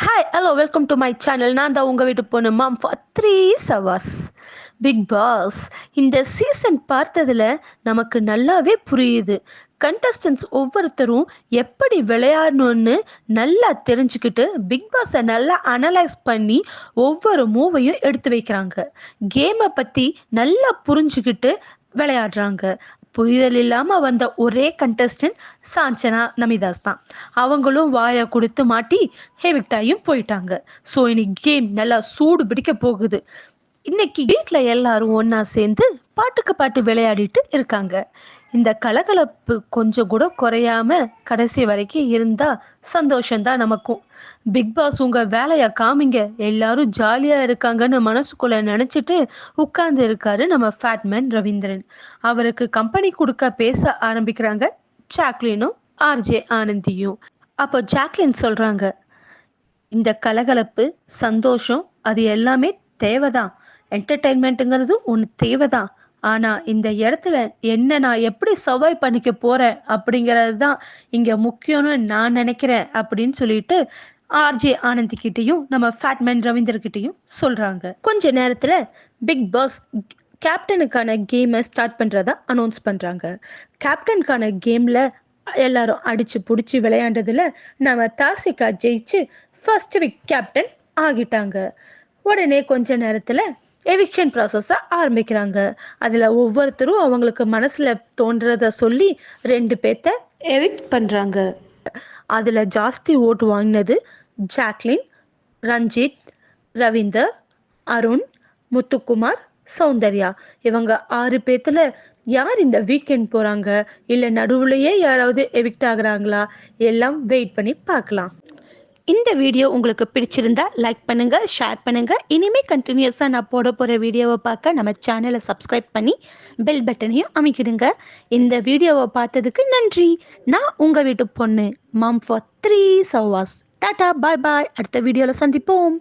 Hi hello welcome to my channel. நான் தான் உங்கள் வீட்டு பொண்ணு மாம் ஃபார் 3 hours. பிக் பாஸ் இந்த சீசன் பார்த்ததுல நமக்கு நல்லாவே புரியுது. கண்டஸ்டன்ஸ் ஒவ்வொருத்தரும் எப்படி விளையாடணும்னு நல்லா தெரிஞ்சுக்கிட்டு பிக் பாஸை நல்லா அனலைஸ் பண்ணி ஒவ்வொரு மூவையும் எடுத்து வைக்கிறாங்க. கேமை பற்றி நல்லா புரிஞ்சுக்கிட்டு விளையாடுறாங்க. புரிதல் இல்லாமல் வந்த ஒரே கண்டஸ்டன்ட் சாஞ்சனா நமிதாஸ் தான். அவங்களும் வாயை கொடுத்து மாட்டி ஹெவிக்டாயும் போயிட்டாங்க. ஸோ இன்னைக்கு கேம் நல்லா சூடு பிடிக்க போகுது. இன்னைக்கு வீட்டில் எல்லாரும் ஒன்றா சேர்ந்து பாட்டுக்கு பாட்டு விளையாடிட்டு இருக்காங்க. இந்த கலகலப்பு கொஞ்சம் கூட குறையாம கடைசி வரைக்கும் இருந்தா சந்தோஷம்தான் நமக்கும். பிக் பாஸ் உங்க வேலையை காமிங்க, எல்லாரும் ஜாலியா இருக்காங்கன்னு மனசுக்குள்ள நினைச்சிட்டு உட்கார்ந்து இருக்காரு நம்ம ஃபேட்மேன் ரவீந்திரன். அவருக்கு கம்பெனி கொடுக்க பேச ஆரம்பிக்கிறாங்க ஜாக்லினும் ஆர்ஜே ஆனந்தியும். அப்போ ஜாக்லின் சொல்றாங்க, இந்த கலகலப்பு சந்தோஷம் அது எல்லாமே தேவைதான், என்டர்டைன்மெண்ட்டுங்கிறது ஒன்று தேவைதான். ஆனா இந்த இடத்துல என்ன நான் எப்படி சர்வைவ் பண்ணிக்க போறேன் அப்படிங்கிறது தான் இங்க முக்கியம்னு நான் நினைக்கிறேன் அப்படின்னு சொல்லிட்டு ஆர்ஜே ஆனந்தி கிட்டையும் நம்ம ஃபேட்மேன் ரவீந்தர் கிட்டையும் சொல்றாங்க. கொஞ்ச நேரத்துல பிக் பாஸ் கேப்டனுக்கான கேமை ஸ்டார்ட் பண்றதா அனௌன்ஸ் பண்றாங்க. கேப்டனுக்கான கேம்ல எல்லாரும் அடிச்சு புடிச்சு விளையாண்டதுல நம்ம தாசிகா ஜெயிச்சு ஃபர்ஸ்ட் வீக் கேப்டன் ஆகிட்டாங்க. உடனே கொஞ்ச நேரத்துல எவிக்ஷன் ப்ராசஸை ஆரம்பிக்கிறாங்க. அதில் ஒவ்வொருத்தரும் அவங்களுக்கு மனசில் தோன்றதை சொல்லி 2 பேர்த்த எவிக்ட் பண்ணுறாங்க. அதில் ஜாஸ்தி ஓட்டு வாங்கினது ஜாக்லின், ரஞ்சித், ரவீந்தர், அருண், முத்துக்குமார், சௌந்தர்யா. இவங்க 6 பேர்த்துல யார் இந்த வீக்கெண்ட் போகிறாங்க, இல்லை நடுவுலையே யாராவது எவிக்ட் ஆகுறாங்களா, எல்லாம் வெயிட் பண்ணி பார்க்கலாம். இந்த வீடியோ உங்களுக்கு பிடிச்சிருந்தா லைக் பண்ணுங்க, ஷேர் பண்ணுங்க. இனிமே கண்டினியூஸாக நான் போட போகிற வீடியோவை பார்க்க நம்ம சேனலை சப்ஸ்கிரைப் பண்ணி பெல் பட்டனையும் அமைக்கிடுங்க. இந்த வீடியோவை பார்த்ததுக்கு நன்றி. நான் உங்கள் வீட்டு பொண்ணு மாம் ஃபார் 3 hours. டாடா பாய் பாய். அடுத்த வீடியோவில் சந்திப்போம்.